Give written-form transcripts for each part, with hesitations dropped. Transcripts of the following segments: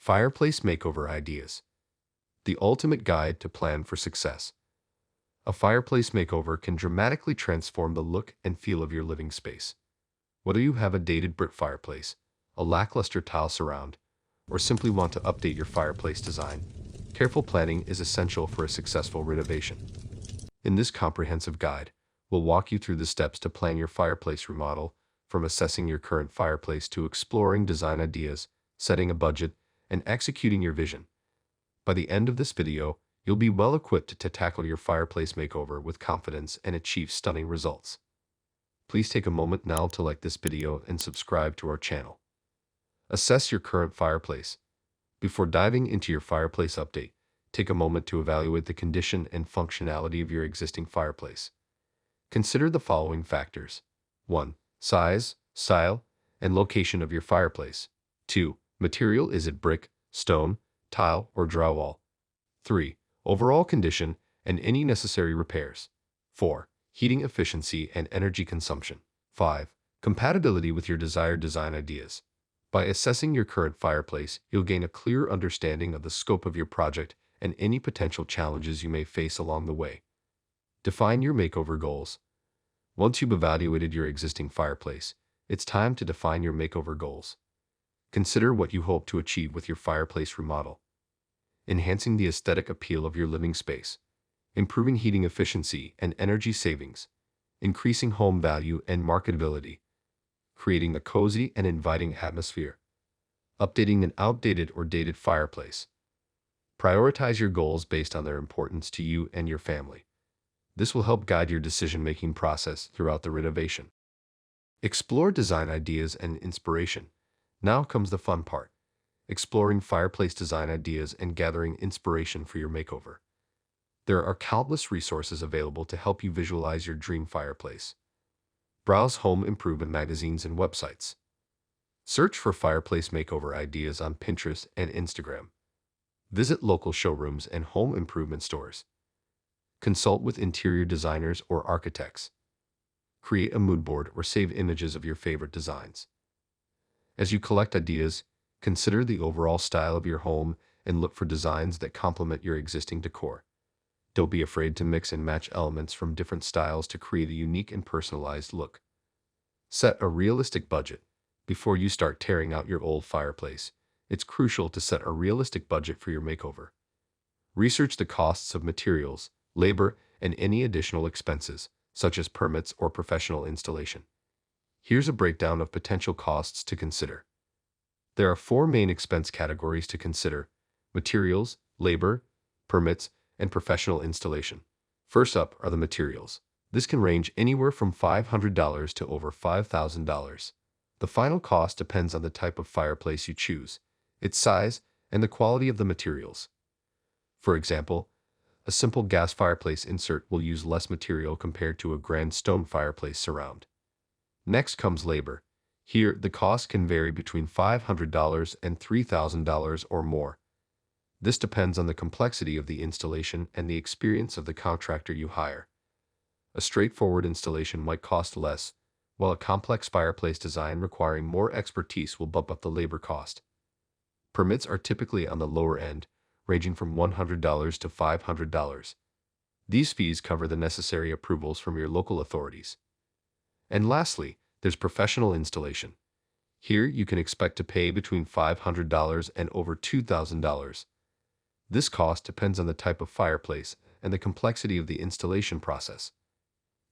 Fireplace Makeover Ideas. The ultimate guide to plan for success. A fireplace makeover can dramatically transform the look and feel of your living space. Whether you have a dated brick fireplace, a lackluster tile surround, or simply want to update your fireplace design, careful planning is essential for a successful renovation. In this comprehensive guide, we'll walk you through the steps to plan your fireplace remodel, from assessing your current fireplace to exploring design ideas, setting a budget, and executing your vision. By the end of this video, you'll be well equipped to tackle your fireplace makeover with confidence and achieve stunning results. Please take a moment now to like this video and subscribe to our channel. Assess your current fireplace. Before diving into your fireplace update, take a moment to evaluate the condition and functionality of your existing fireplace. Consider the following factors. 1. Size, style, and location of your fireplace. 2. Material: is it brick, stone, tile, or drywall? 3. Overall condition and any necessary repairs. 4. Heating efficiency and energy consumption. 5. Compatibility with your desired design ideas. By assessing your current fireplace, you'll gain a clear understanding of the scope of your project and any potential challenges you may face along the way. Define your makeover goals. Once you've evaluated your existing fireplace, it's time to define your makeover goals. Consider what you hope to achieve with your fireplace remodel. Enhancing the aesthetic appeal of your living space, improving heating efficiency and energy savings, increasing home value and marketability, creating a cozy and inviting atmosphere, updating an outdated or dated fireplace. Prioritize your goals based on their importance to you and your family. This will help guide your decision-making process throughout the renovation. Explore design ideas and inspiration. Now comes the fun part: exploring fireplace design ideas and gathering inspiration for your makeover. There are countless resources available to help you visualize your dream fireplace. Browse home improvement magazines and websites. Search for fireplace makeover ideas on Pinterest and Instagram. Visit local showrooms and home improvement stores. Consult with interior designers or architects. Create a mood board or save images of your favorite designs. As you collect ideas, consider the overall style of your home and look for designs that complement your existing decor. Don't be afraid to mix and match elements from different styles to create a unique and personalized look. Set a realistic budget. Before you start tearing out your old fireplace, it's crucial to set a realistic budget for your makeover. Research the costs of materials, labor, and any additional expenses, such as permits or professional installation. Here's a breakdown of potential costs to consider. There are 4 main expense categories to consider: materials, labor, permits, and professional installation. First up are the materials. This can range anywhere from $500 to over $5,000. The final cost depends on the type of fireplace you choose, its size, and the quality of the materials. For example, a simple gas fireplace insert will use less material compared to a grand stone fireplace surround. Next comes labor. Here, the cost can vary between $500 and $3,000 or more. This depends on the complexity of the installation and the experience of the contractor you hire. A straightforward installation might cost less, while a complex fireplace design requiring more expertise will bump up the labor cost. Permits are typically on the lower end, ranging from $100 to $500. These fees cover the necessary approvals from your local authorities. And lastly, there's professional installation. Here you can expect to pay between $500 and over $2,000. This cost depends on the type of fireplace and the complexity of the installation process.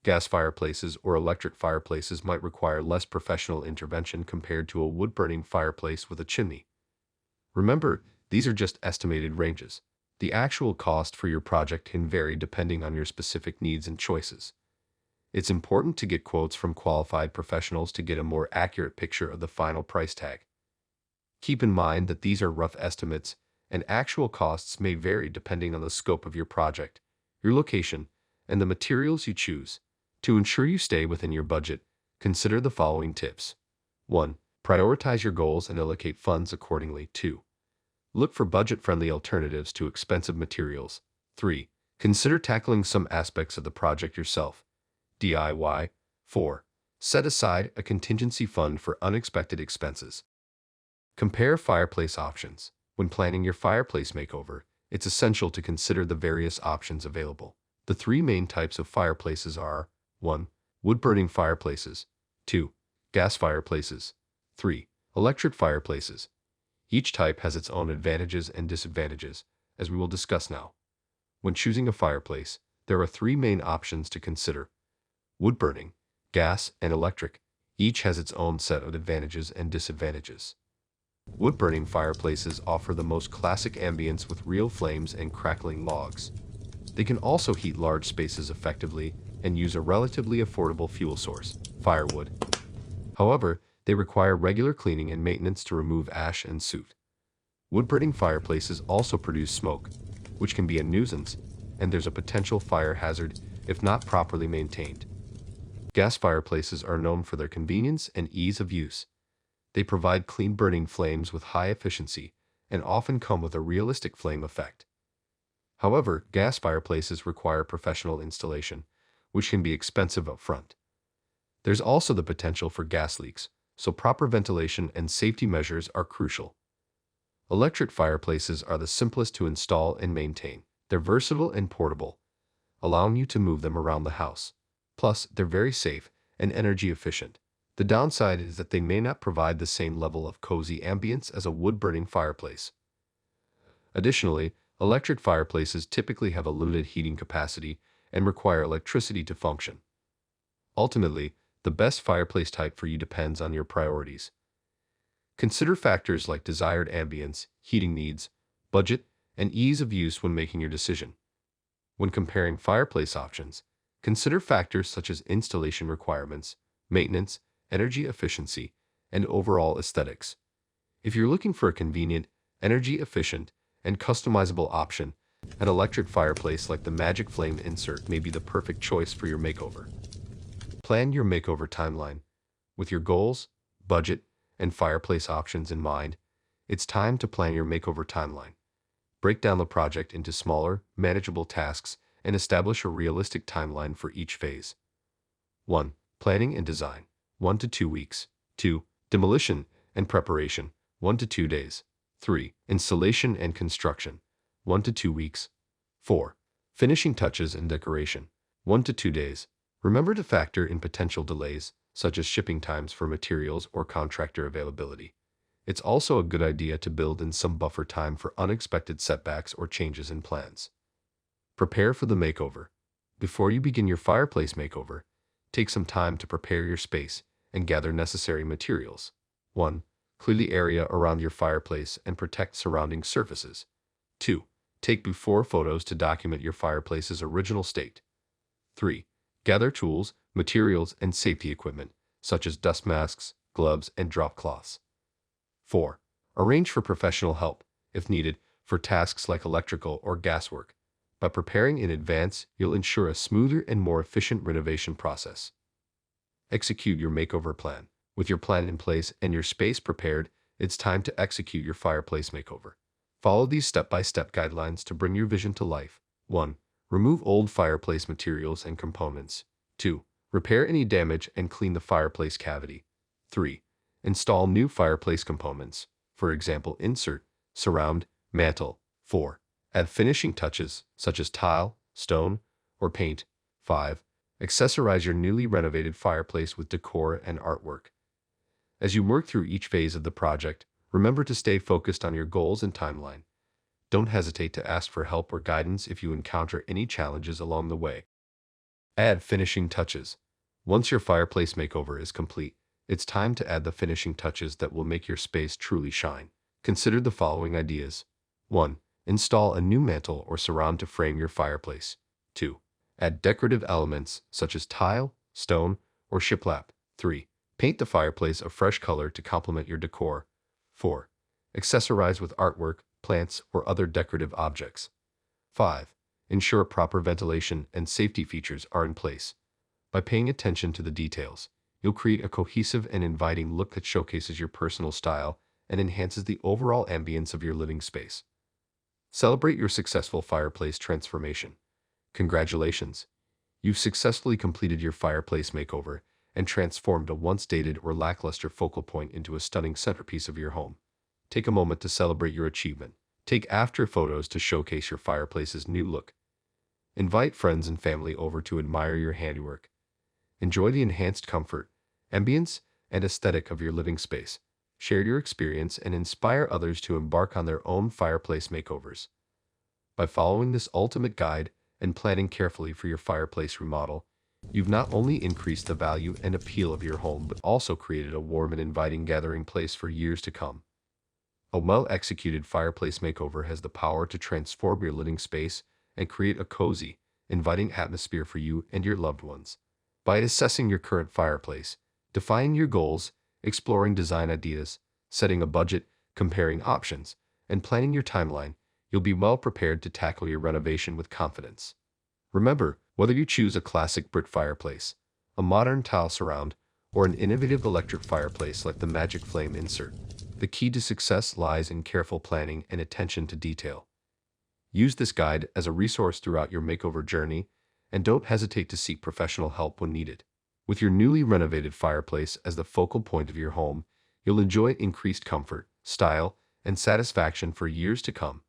Gas fireplaces or electric fireplaces might require less professional intervention compared to a wood-burning fireplace with a chimney. Remember, these are just estimated ranges. The actual cost for your project can vary depending on your specific needs and choices. It's important to get quotes from qualified professionals to get a more accurate picture of the final price tag. Keep in mind that these are rough estimates, and actual costs may vary depending on the scope of your project, your location, and the materials you choose. To ensure you stay within your budget, consider the following tips. 1. Prioritize your goals and allocate funds accordingly. 2. Look for budget-friendly alternatives to expensive materials. 3. Consider tackling some aspects of the project yourself. DIY. 4. Set aside a contingency fund for unexpected expenses. Compare fireplace options. When planning your fireplace makeover, it's essential to consider the various options available. The three main types of fireplaces are 1. Wood-burning fireplaces, 2. Gas fireplaces, 3. Electric fireplaces. Each type has its own advantages and disadvantages, as we will discuss now. When choosing a fireplace, there are three main options to consider: wood-burning, gas, and electric. Each has its own set of advantages and disadvantages. Wood-burning fireplaces offer the most classic ambience with real flames and crackling logs. They can also heat large spaces effectively and use a relatively affordable fuel source, firewood. However, they require regular cleaning and maintenance to remove ash and soot. Wood-burning fireplaces also produce smoke, which can be a nuisance, and there's a potential fire hazard if not properly maintained. Gas fireplaces are known for their convenience and ease of use. They provide clean burning flames with high efficiency and often come with a realistic flame effect. However, gas fireplaces require professional installation, which can be expensive up front. There's also the potential for gas leaks, so proper ventilation and safety measures are crucial. Electric fireplaces are the simplest to install and maintain. They're versatile and portable, allowing you to move them around the house. Plus, they're very safe and energy efficient. The downside is that they may not provide the same level of cozy ambience as a wood-burning fireplace. Additionally, electric fireplaces typically have a limited heating capacity and require electricity to function. Ultimately, the best fireplace type for you depends on your priorities. Consider factors like desired ambience, heating needs, budget, and ease of use when making your decision. When comparing fireplace options, consider factors such as installation requirements, maintenance, energy efficiency, and overall aesthetics. If you're looking for a convenient, energy-efficient, and customizable option, an electric fireplace like the MagikFlame insert may be the perfect choice for your makeover. Plan your makeover timeline. With your goals, budget, and fireplace options in mind, it's time to plan your makeover timeline. Break down the project into smaller, manageable tasks and establish a realistic timeline for each phase. 1. Planning and design, 1 to 2 weeks. 2. Demolition and preparation, 1 to 2 days. 3. Installation and construction, 1 to 2 weeks. 4. Finishing touches and decoration, 1 to 2 days. Remember to factor in potential delays, such as shipping times for materials or contractor availability. It's also a good idea to build in some buffer time for unexpected setbacks or changes in plans. Prepare for the makeover. Before you begin your fireplace makeover, take some time to prepare your space and gather necessary materials. 1. Clear the area around your fireplace and protect surrounding surfaces. 2. Take before photos to document your fireplace's original state. 3. Gather tools, materials, and safety equipment, such as dust masks, gloves, and drop cloths. 4. Arrange for professional help, if needed, for tasks like electrical or gas work. By preparing in advance, you'll ensure a smoother and more efficient renovation process. Execute your makeover plan. With your plan in place and your space prepared, it's time to execute your fireplace makeover. Follow these step-by-step guidelines to bring your vision to life. 1. Remove old fireplace materials and components. 2. Repair any damage and clean the fireplace cavity. 3. Install new fireplace components, for example, insert, surround, mantle. 4. Add finishing touches, such as tile, stone, or paint. 5. Accessorize your newly renovated fireplace with decor and artwork. As you work through each phase of the project, remember to stay focused on your goals and timeline. Don't hesitate to ask for help or guidance if you encounter any challenges along the way. Add finishing touches. Once your fireplace makeover is complete, it's time to add the finishing touches that will make your space truly shine. Consider the following ideas. 1. Install a new mantle or surround to frame your fireplace. 2. Add decorative elements such as tile, stone, or shiplap. 3. Paint the fireplace a fresh color to complement your decor. 4. Accessorize with artwork, plants, or other decorative objects. 5. Ensure proper ventilation and safety features are in place. By paying attention to the details, you'll create a cohesive and inviting look that showcases your personal style and enhances the overall ambience of your living space. Celebrate your successful fireplace transformation. Congratulations! You've successfully completed your fireplace makeover and transformed a once dated or lackluster focal point into a stunning centerpiece of your home. Take a moment to celebrate your achievement. Take after photos to showcase your fireplace's new look. Invite friends and family over to admire your handiwork. Enjoy the enhanced comfort, ambience, and aesthetic of your living space. Share your experience and inspire others to embark on their own fireplace makeovers. By following this ultimate guide and planning carefully for your fireplace remodel, you've not only increased the value and appeal of your home but also created a warm and inviting gathering place for years to come. A well-executed fireplace makeover has the power to transform your living space and create a cozy, inviting atmosphere for you and your loved ones. By assessing your current fireplace, defining your goals, exploring design ideas, setting a budget, comparing options, and planning your timeline, you'll be well prepared to tackle your renovation with confidence. Remember, whether you choose a classic brick fireplace, a modern tile surround, or an innovative electric fireplace like the MagikFlame insert, the key to success lies in careful planning and attention to detail. Use this guide as a resource throughout your makeover journey, and don't hesitate to seek professional help when needed. With your newly renovated fireplace as the focal point of your home, you'll enjoy increased comfort, style, and satisfaction for years to come.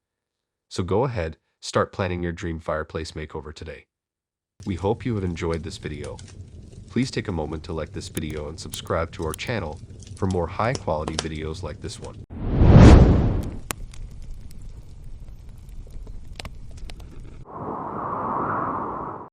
So go ahead, start planning your dream fireplace makeover today. We hope you have enjoyed this video. Please take a moment to like this video and subscribe to our channel for more high-quality videos like this one.